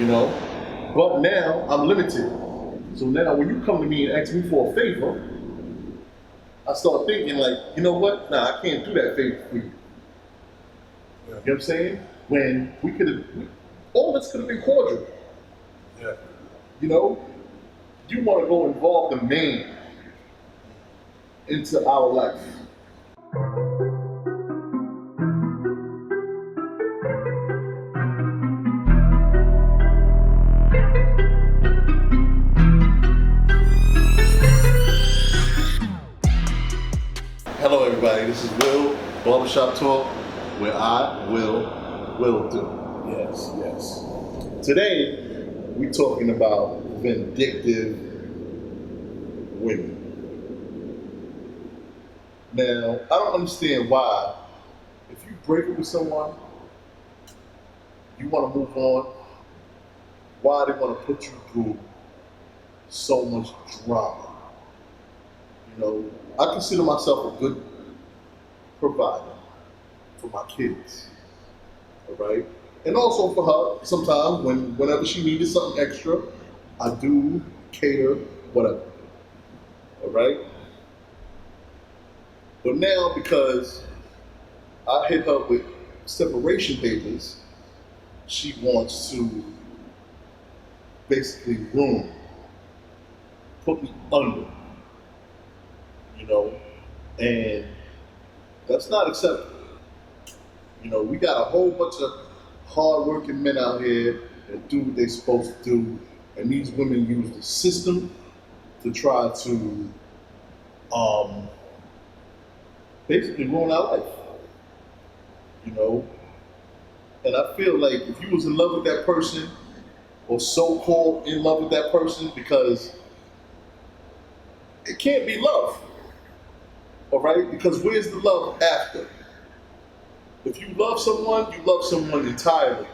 you know. But now I'm limited. So now when you come to me and ask me for a favor, I start thinking like, you know what? Nah, I can't do that favor for you. You know what I'm saying? When we could have, all this could have been cordial. Yeah. You know, you want to go involve the man into our life. Hello everybody, this is Will Barbershop Talk, where I will do. Yes, yes. Today, we're talking about vindictive women. Now, I don't understand why, if you break up with someone, you want to move on, why they want to put you through so much drama. You know, I consider myself a good provider for my kids, all right? And also for her, sometimes whenever she needed something extra, I do cater, whatever, all right? But now, because I hit her with separation papers, she wants to basically ruin, put me under, you know, and that's not acceptable. You know, we got a whole bunch of hard-working men out here that do what they're supposed to do, and these women use the system to try to basically ruin our life, you know? And I feel like if you was in love with that person, or so-called in love with that person, because it can't be love, all right? Because where's the love after? If you love someone entirely,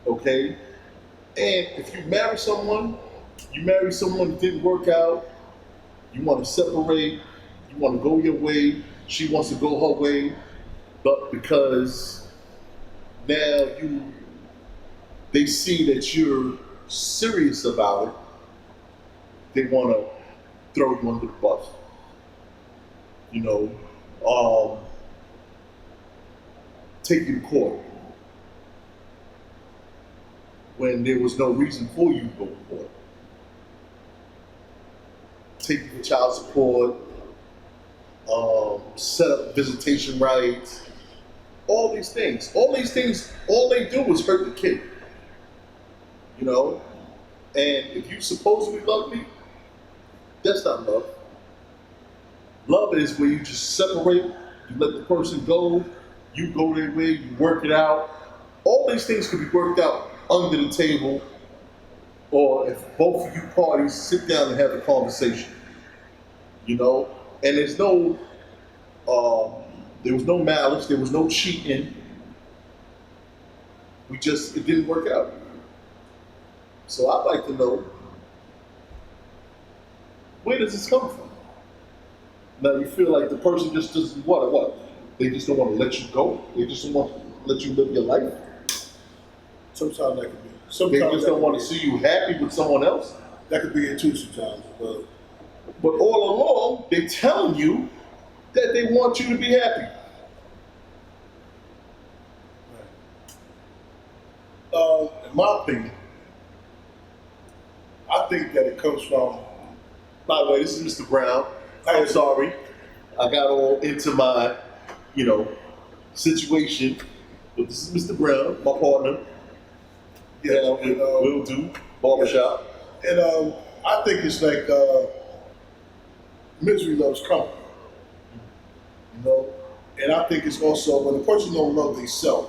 okay? And if you marry someone that didn't work out, you want to separate, you want to go your way, she wants to go her way, but because now they see that you're serious about it, they want to throw you under the bus. You know, take you to court when there was no reason for you to go to court. Take you for child support, set up visitation rights, all these things, all they do is hurt the kid, you know? And if you supposedly love me, that's not love. Love is where you just separate, you let the person go, you go their way, you work it out. All these things can be worked out under the table, or if both of you parties sit down and have a conversation, you know? And there was no malice, there was no cheating. It didn't work out. So I'd like to know, where does this come from? Now you feel like the person just doesn't what? They just don't want to let you go? They just don't want to let you live your life? Sometimes that could be. They just don't want to see you happy with someone else? That could be it too sometimes. But all along, they're telling you that they want you to be happy. In my opinion, I think that it comes from. By the way, this is Mr. Brown. I'm sorry. I got all into my, situation. But this is Mr. Brown, my partner. Will Du Barbershop. And I think it's like misery loves company. You know? And I think it's also when a person don't love themselves.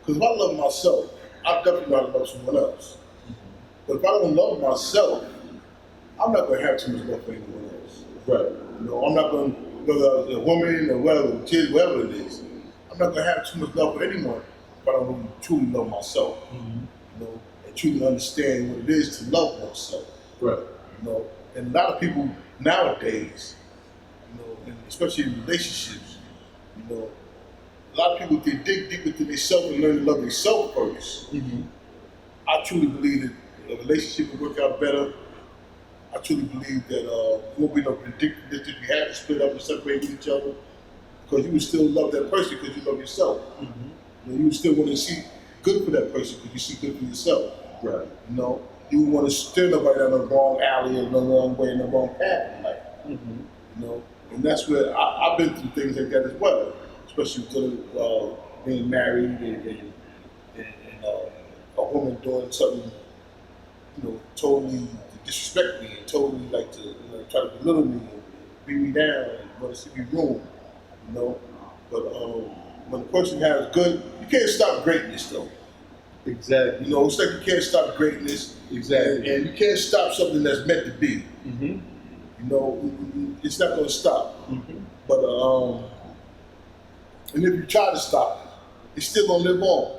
Because if I love myself, I definitely know how to love someone else. But if I don't love myself, I'm not going to have too much love for anyone else. Right. You know, I'm not going to, whether a woman or whatever, a kid, whatever it is, I'm not going to have too much love for anyone if I don't really truly love myself. Mm-hmm. You know, and truly understand what it is to love oneself. Right. You know, and a lot of people nowadays, you know, and especially in relationships, you know, a lot of people, they dig deep into themselves and learn to love themselves first. Mm-hmm. I truly believe that a relationship will work out better. I truly believe that there won't be no predicament that you have to split up and separate with each other, because you would still love that person because you love yourself. You know, you would still want to see good for that person because you see good for yourself. Right. You know, you would want to steer nobody down the wrong alley or the wrong way in the wrong path in life. You know, and that's where I've been through things like that as well, especially to being married and a woman doing something, you know, totally to disrespect me and totally like to try to belittle me and beat me down and want to see me ruined, you know. But when a person has good, you can't stop greatness though. Exactly. You know, it's like you can't stop greatness. Exactly. And you can't stop something that's meant to be. You know, it's not going to stop. But and if you try to stop it, it's still going to live on.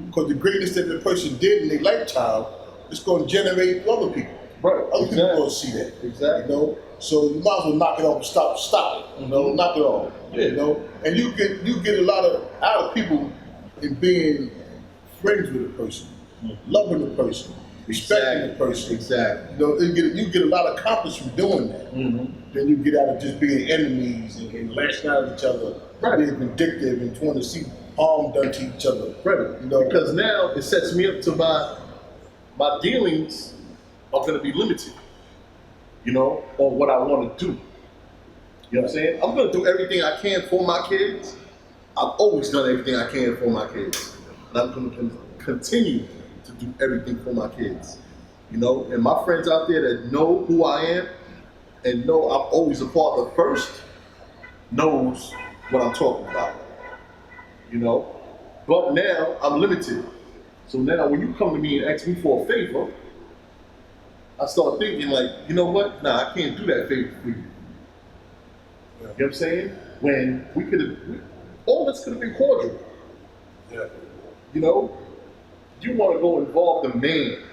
Because the greatness that the person did in their lifetime, it's going to generate other people. Right. Other people are going to see that. Exactly. You know, so you might as well knock it off and stop it. You know, knock it off. Yeah. You know, and you get a lot out of people in being friends with a person, loving the person, respecting the person. Exactly. You know, you get a lot accomplished from doing that. Then you get out of just being enemies and lashing out at each other, being vindictive and trying to see harm done to each other. Right. You know, because now it sets me up to my dealings are going to be limited. You know, on what I want to do. You know what I'm saying? I'm going to do everything I can for my kids. I've always done everything I can for my kids. And I'm going to continue to do everything for my kids. You know, and my friends out there that know who I am and know I'm always a father first knows what I'm talking about. You know, but now I'm limited. So now when you come to me and ask me for a favor, I start thinking like, you know what? Nah, I can't do that favor for you. You know what I'm saying? When we could have, all this could have been cordial. Yeah. You know, you want to go involve the man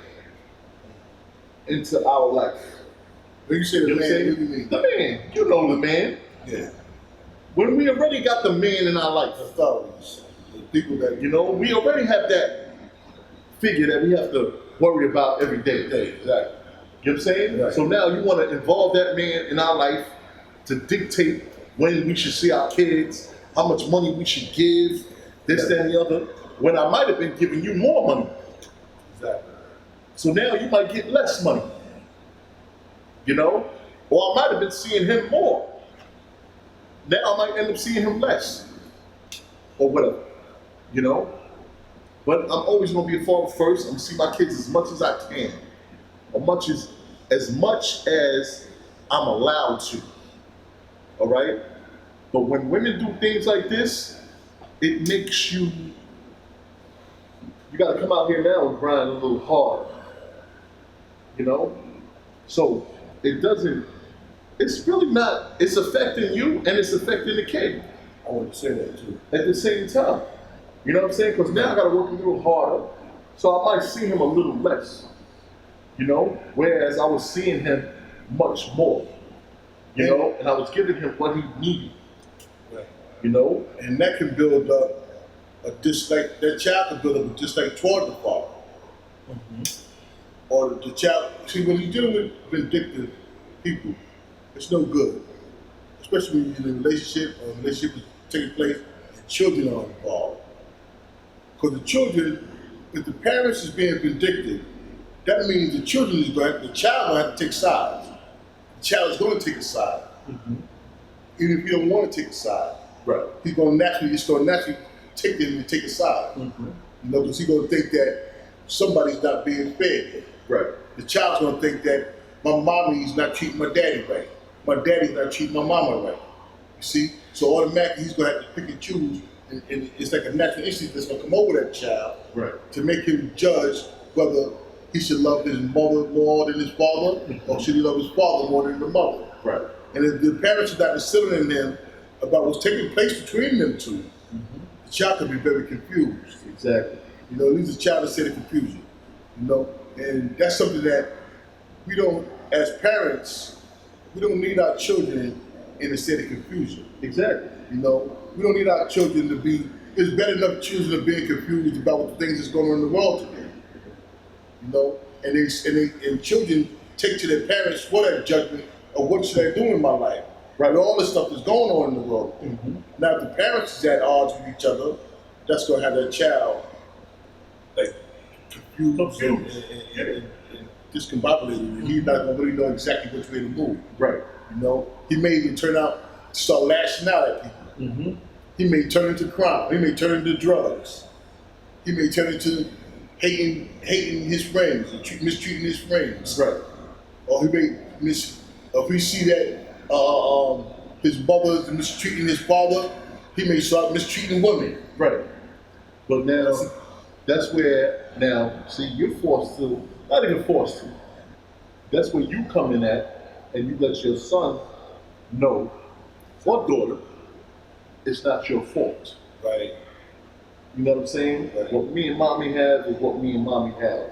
into our life. When you say the You know what I'm man, saying? what do you mean? The man, you know the man. Yeah. When we already got the man in our life, Authorities, the people that you know, we already have that figure that we have to worry about every day. exactly. You know what I'm saying? Right. So now you want to involve that man in our life to dictate when we should see our kids, how much money we should give, this, that, and the other, when I might have been giving you more money. Exactly. So now you might get less money. You know? Or I might have been seeing him more. Now I might end up seeing him less. Or whatever. You know? But I'm always going to be a father first. I'm going to see my kids as much as I can. As much as I'm allowed to. All right? But when women do things like this, it makes you got to come out here now and grind a little hard. You know? So it's really not, it's affecting you and it's affecting the kid. I want to say that too. At the same time. You know what I'm saying? Because now I got to work a little harder. So I might see him a little less. You know? Whereas I was seeing him much more. You know? And I was giving him what he needed. Right. You know? And that can build up a dislike, that child can build up a dislike toward the father. Or the child, see, when you're dealing with vindictive people, it's no good. Especially when you're in a relationship, or a relationship is taking place, and children are involved. Because the children, if the parents is being vindictive, that means the children the child will have to take sides. The child is going to take a side. Even if he don't want to take a side. Right. He's going to naturally take them and take a side. You know, because he's going to think that somebody's not being fed. Right. The child's going to think that my mommy's not treating my daddy right. My daddy's not treating my mama right. You see? So automatically he's going to have to pick and choose. And it's like a natural instinct that's going to come over that child to make him judge whether he should love his mother more than his father, or should he love his father more than the mother. Right. And if the parents are not instilling in them about what's taking place between them two, the child could be very confused. Exactly. You know, it leaves the child in a state of confusion. You know, and that's something that we don't, as parents, we don't need our children in a state of confusion. Exactly. You know, we don't need our children to be, it's bad enough children are being confused about what the things that's going on in the world today. You know, and children take to their parents for that judgment of what should I do in my life. Right, all this stuff that's going on in the world. Now, if the parents is at odds with each other, that's going to have that child like confused and discombobulated, and he's not going to really know exactly which way to move. Right. You know, he may even turn out to start lashing out at people. He may turn into crime. He may turn into drugs. He may turn into hating his friends and mistreating his friends. Right. Or he may if we see that his mother is mistreating his father, he may start mistreating women. Right. But now, that's where, see, you're forced to, not even forced to, that's where you come in at, and you let your son know, or daughter, it's not your fault. Right. You know what I'm saying? Right. What me and mommy have is what me and mommy have.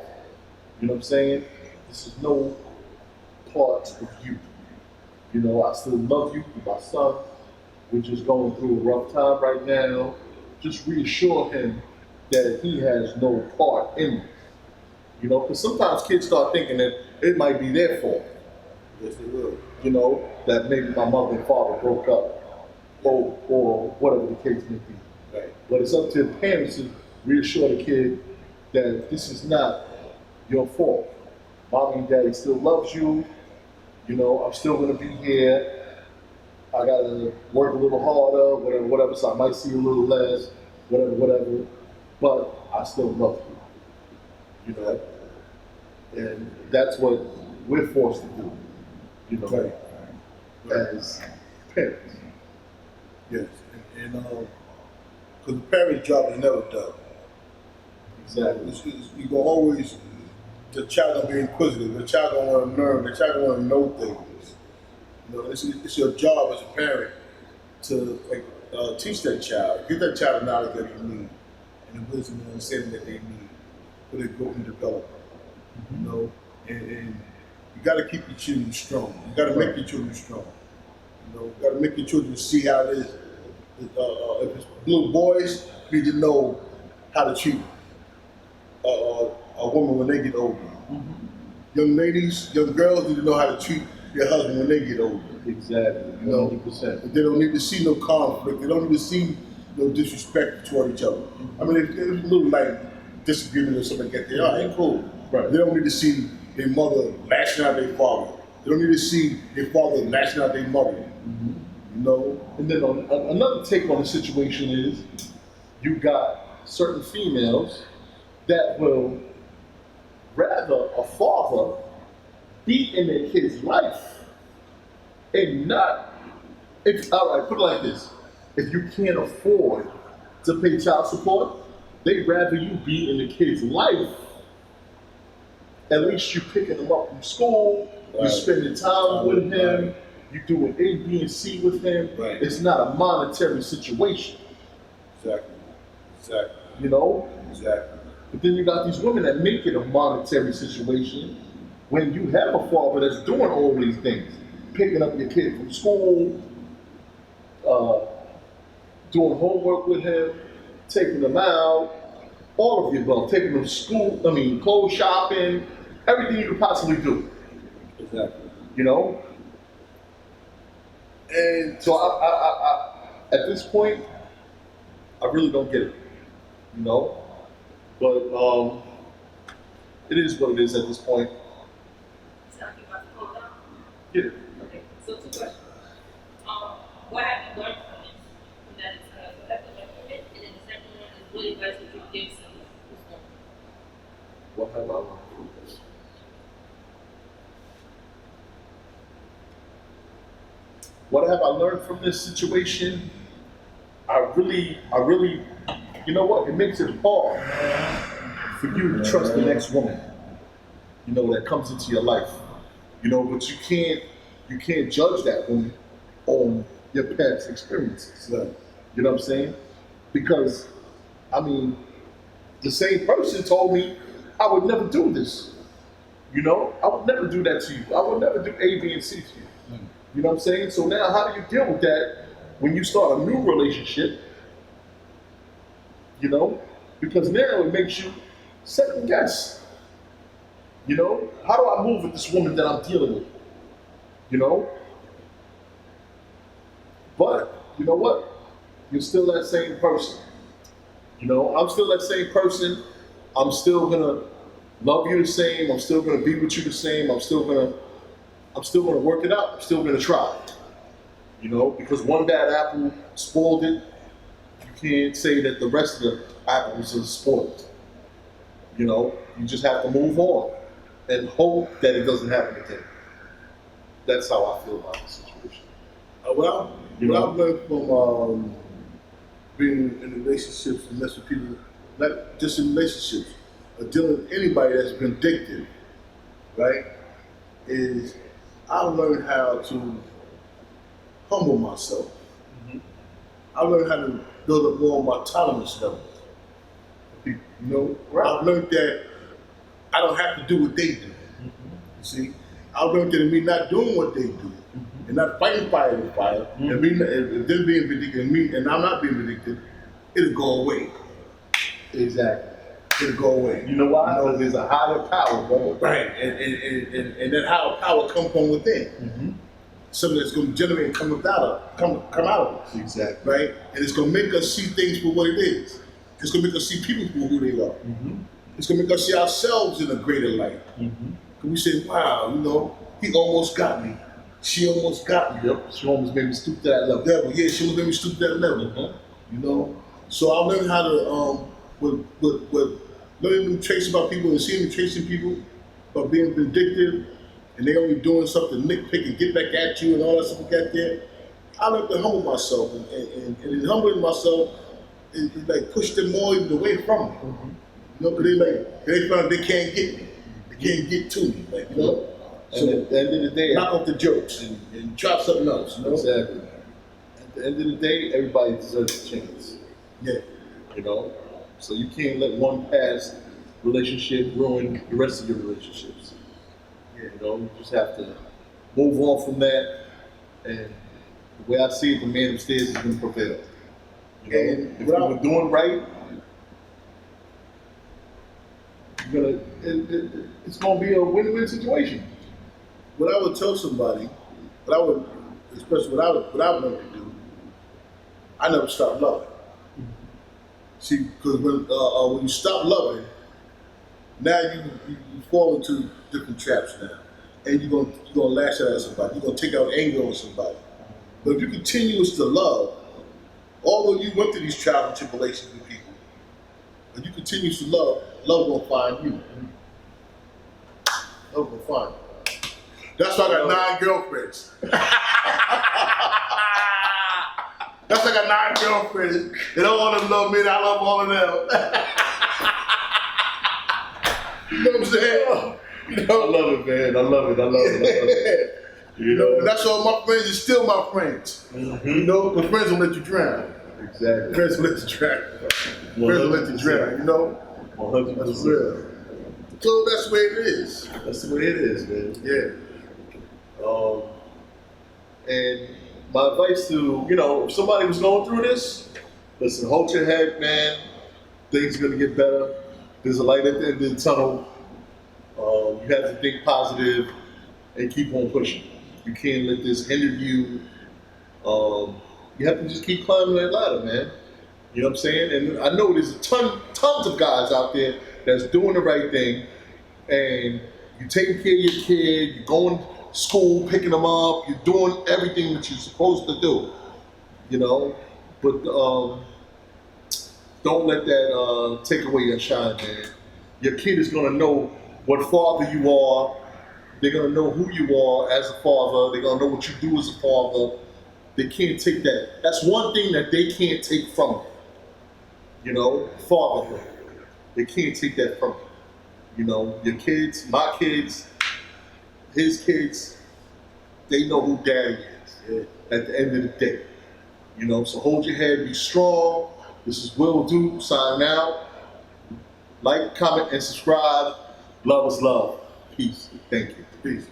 You know what I'm saying? This is no part of you. You know, I still love you, my son. We're just going through a rough time right now. Just reassure him that he has no part in it. You know, because sometimes kids start thinking that it might be their fault. Yes, they will. You know, that maybe my mother and father broke up, or whatever the case may be. Right. But it's up to the parents to reassure the kid that this is not your fault. Mommy and daddy still loves you. You know, I'm still gonna be here. I gotta work a little harder, whatever. So I might see a little less, whatever. But I still love you. You know, and that's what we're forced to do. You know, as parents. Yes, and because the parent's job is never done. Exactly. You gonna always, the child gonna be inquisitive. The child gonna want to learn. The child gonna want to know things. You know, it's your job as a parent to teach that child, give that child the knowledge that they need, and the wisdom and understanding that they need for their growth and development. You know, and you got to keep your children strong. You got to make your children strong. You know, you got to make your children see how it is. If it's little boys, need to know how to treat a woman when they get older. Young ladies, young girls need to know how to treat their husband when they get older. Exactly. You know, 100%. they don't need to see no conflict. They don't need to see no disrespect toward each other. I mean, if there's a little like disagreement or something like that, all right, cool. Right. They don't need to see their mother lashing out their father. They don't need to see their father lashing out their mother. You know. And then Another take on the situation is you got certain females that will rather a father be in their kid's life and not, all right, put it like this, if you can't afford to pay child support, they'd rather you be in the kid's life. At least you're picking them up from school, you're spending time with him, you're doing A, B, and C with him. Right. It's not a monetary situation. Exactly. You know? Exactly. But then you got these women that make it a monetary situation when you have a father that's doing all these things. Picking up your kid from school, doing homework with him, taking them out, all of the above, taking them to school, clothes shopping, everything you could possibly do. Exactly. You know? And so I at this point, I really don't get it. You know? But it is what it is at this point. Yeah. Okay, so 2 questions. What have you learned from it? From that experience? What have you learned from it? And then the second one is, what advice would you give someone who's going through? What have I learned from this? What have I learned from this situation? I really, you know what? It makes it hard for you to trust the next woman, you know, that comes into your life. You know, but you can't judge that woman on your past experiences. Right. You know what I'm saying? Because, the same person told me I would never do this. You know, I would never do that to you. I would never do A, B, and C to you. You know what I'm saying? So now how do you deal with that when you start a new relationship? You know? Because now it makes you second guess. You know, how do I move with this woman that I'm dealing with? You know? But, you know what? You're still that same person. You know, I'm still that same person. I'm still gonna love you the same. I'm still gonna be with you the same. I'm still gonna work it out. I'm still gonna try. You know, because one bad apple spoiled it. You can't say that the rest of the apples are spoiled. You know, you just have to move on and hope that it doesn't happen again. That's how I feel about the situation. What I've learned from being in relationships and messing with people, not just in relationships, or dealing with anybody that's vindictive, right, is I learned how to humble myself. Mm-hmm. I learned how to build up more of my tolerance level. You know, I've learned that I don't have to do what they do. Mm-hmm. You see, I learned that in me not doing what they do, and not fighting fire with fire, and me, and them being vindictive, and I'm not being vindictive, it'll go away. Exactly. It'll go away. You know why? Because there's a higher power, bro. Right, and that higher power comes from within. Mm-hmm. Something that's going to generate and come out of us. Exactly. Right, and it's going to make us see things for what it is. It's going to make us see people for who they are. Mm-hmm. It's going to make us see ourselves in a greater light. Mm-hmm. Because we say, wow, you know, he almost got me. She almost got me. Yep. She almost made me stoop to that level. Yeah, she almost made me stoop to that level. Mm-hmm. You know, so I learned how to with learning them traits about people and seeing them traits in people, about being vindictive, and they only doing something nitpick and get back at you and all that stuff like that. There, I learned to humble myself, and in humbling myself, it like pushed them more even away from me. Mm-hmm. You know, because they found they can't get me, they can't get to me, like, you know. And So at the end of the day, knock off the jokes and try something else. You know? exactly. At the end of the day, everybody deserves a chance. Yeah. You know, so you can't let one past relationship ruin the rest of your relationships. You know, you just have to move on from that. And the way I see it, the man upstairs is going to prevail. You know, And if you're doing right, it's going to be a win-win situation. What I would tell somebody, especially what I would learn to do, I never stop loving. See, because when you stop loving, now you fall into different traps now, and you're gonna lash out at somebody. You're gonna take out anger on somebody. But if you continue to love, although you went through these trials and tribulations with people, but you continue to love gonna find you. Love gonna find you. That's why I got 9 girlfriends. That's why I got 9 girlfriends. They don't want to love me, and I love all of them. You know what I'm saying? You know? I love it, man. I love it. You know? And that's all my friends are still my friends. Mm-hmm. You know, because friends will let you drown. Exactly. Friends will let you drown. Friends will let you drown, you know? 100%. That's real. So that's the way it is. That's the way it is, man. Yeah. And my advice to, you know, if somebody was going through this, listen, hold your head, man. Things are going to get better. There's a light at the end of the tunnel. You have to think positive and keep on pushing. You can't let this hinder you. You have to just keep climbing that ladder, man. You know what I'm saying? And I know there's tons of guys out there that's doing the right thing, and you're taking care of your kid, you're going to school, picking them up, you're doing everything that you're supposed to do, you know? But don't let that take away your shine, man. Your kid is gonna know what father you are. They're gonna know who you are as a father. They're gonna know what you do as a father. They can't take that. That's one thing that they can't take from you. You know, fatherhood. They can't take that from you. You know, your kids, my kids, his kids, they know who daddy is at the end of the day. You know, so hold your head, be strong. This is Will Du signing out. Like, comment, and subscribe. Love is love. Peace. Thank you. Peace.